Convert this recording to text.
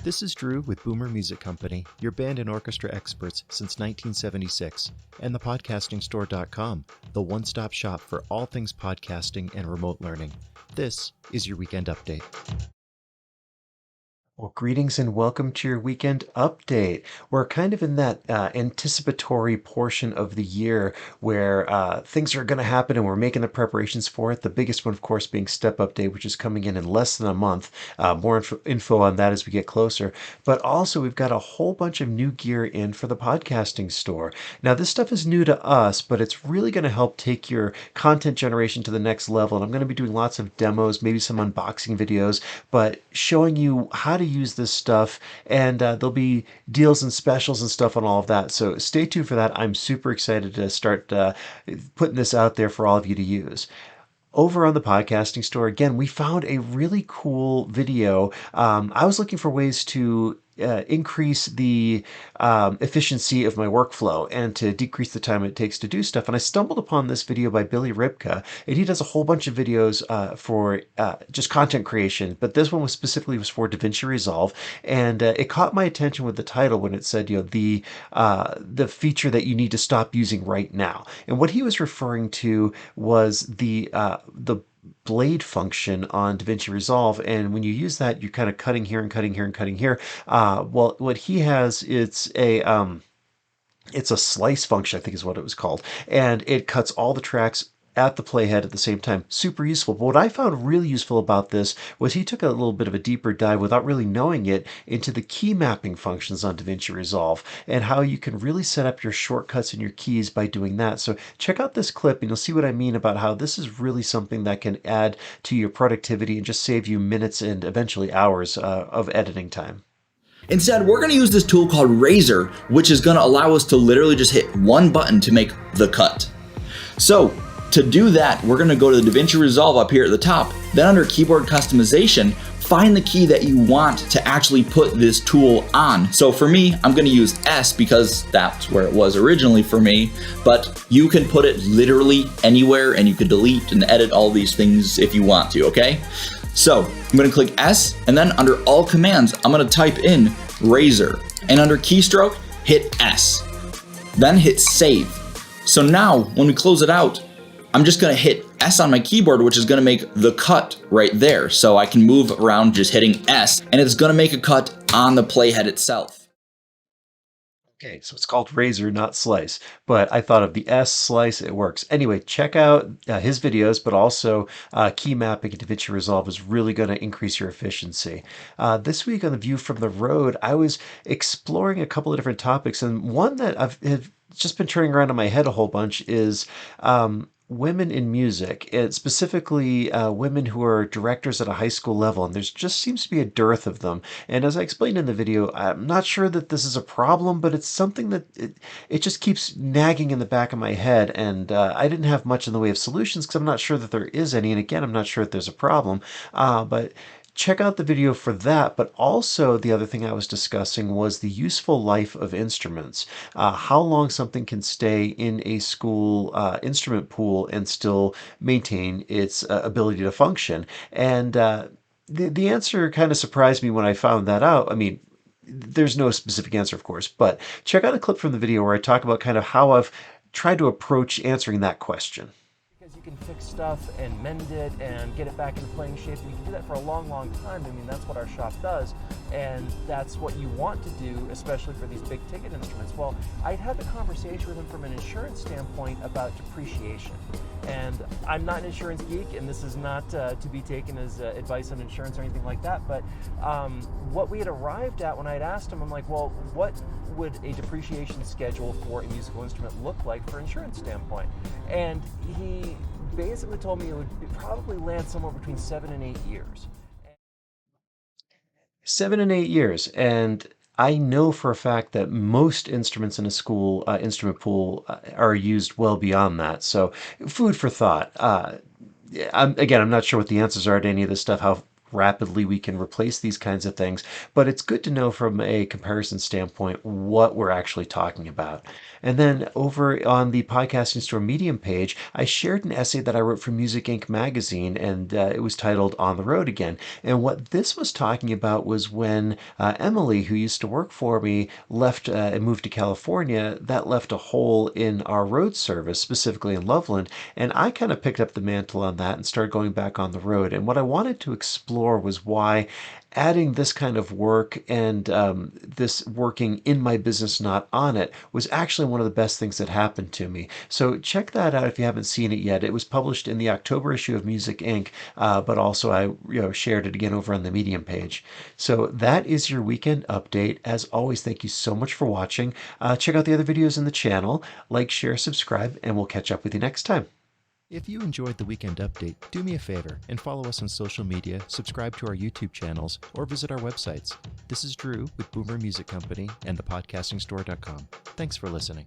This is Drew with Boomer Music Company, your band and orchestra experts since 1976, and thepodcastingstore.com, the one-stop shop for all things podcasting and remote learning. This is your weekend update. Well, greetings and welcome to your weekend update. We're kind of in that anticipatory portion of the year where things are going to happen and we're making the preparations for it. The biggest one, of course, being Step Up Day, which is coming in less than a month. More info on that as we get closer. But also, we've got a whole bunch of new gear in for the podcasting store. Now, this stuff is new to us, but it's really going to help take your content generation to the next level. And I'm going to be doing lots of demos, maybe some unboxing videos, but showing you how to use this stuff, and there'll be deals and specials and stuff on all of that. So stay tuned for that. I'm super excited to start putting this out there for all of you to use. Over on the podcasting store, again, we found a really cool video. I was looking for ways to increase the efficiency of my workflow and to decrease the time it takes to do stuff. And I stumbled upon this video by Rybka, and he does a whole bunch of videos for just content creation. But this one was specifically for DaVinci Resolve, and it caught my attention with the title when it said, the feature that you need to stop using right now. And what he was referring to was the blade function on DaVinci Resolve, and when you use that, you're kind of cutting here and cutting here and cutting here. Well, what he has, it's a slice function, I think is what it was called, and it cuts all the tracks at the playhead at the same time. Super useful. But what I found really useful about this was he took a little bit of a deeper dive without really knowing it into the key mapping functions on DaVinci Resolve and how you can really set up your shortcuts and your keys by doing that. So check out this clip and you'll see what I mean about how this is really something that can add to your productivity and just save you minutes and eventually hours of editing time. Instead, we're going to use this tool called Razer, which is going to allow us to literally just hit one button to make the cut. So to do that, we're going to go to the DaVinci Resolve up here at the top. Then under keyboard customization, find the key that you want to actually put this tool on. So for me, I'm going to use S because that's where it was originally for me, but you can put it literally anywhere and you can delete and edit all these things if you want to, okay? So I'm going to click S, and then under all commands, I'm going to type in Razer, and under keystroke, hit S. Then hit save. So now when we close it out, I'm just going to hit S on my keyboard, which is going to make the cut right there. So I can move around just hitting S, and it's going to make a cut on the playhead itself. Okay, so it's called Razer, not Slice, but I thought of the S Slice, it works. Anyway, check out his videos, but also key mapping in DaVinci Resolve is really going to increase your efficiency. This week on The View from the Road, I was exploring a couple of different topics, and one that have just been turning around in my head a whole bunch is women in music, and specifically women who are directors at a high school level, and there's just seems to be a dearth of them. And as I explained in the video, I'm not sure that this is a problem, but it's something that it just keeps nagging in the back of my head, and I didn't have much in the way of solutions because I'm not sure that there is any, and again, I'm not sure if there's a problem, but check out the video for that. But also the other thing I was discussing was the useful life of instruments, how long something can stay in a school instrument pool and still maintain its ability to function. And the answer kind of surprised me when I found that out. I mean, there's no specific answer, of course, but check out a clip from the video where I talk about kind of how I've tried to approach answering that question. Because you can fix stuff and mend it and get it back in playing shape, and you can do that for a long, long time. I mean, that's what our shop does, and that's what you want to do, especially for these big ticket instruments. Well, I'd had the conversation with him from an insurance standpoint about depreciation, and I'm not an insurance geek, and this is not to be taken as advice on insurance or anything like that, but what we had arrived at when I had asked him, I'm like, well, what would a depreciation schedule for a musical instrument look like for insurance standpoint? And he basically told me it would probably land somewhere between 7 and 8 years. 7 and 8 years, and I know for a fact that most instruments in a school instrument pool are used well beyond that. So, food for thought. I'm not sure what the answers are to any of this stuff, how rapidly we can replace these kinds of things, but it's good to know from a comparison standpoint what we're actually talking about. And then over on the Podcasting Store Medium page, I shared an essay that I wrote for Music Inc. magazine, and it was titled On the Road Again. And what this was talking about was when Emily, who used to work for me, left and moved to California, that left a hole in our road service, specifically in Loveland. And I kind of picked up the mantle on that and started going back on the road. And what I wanted to explore was why adding this kind of work and this working in my business, not on it, was actually one of the best things that happened to me. So check that out if you haven't seen it yet. It was published in the October issue of Music Inc., but also I shared it again over on the Medium page. So that is your weekend update. As always, thank you so much for watching. Check out the other videos in the channel. Like, share, subscribe, and we'll catch up with you next time. If you enjoyed the Weekend Update, do me a favor and follow us on social media, subscribe to our YouTube channels, or visit our websites. This is Drew with Boomer Music Company and thepodcastingstore.com. Thanks for listening.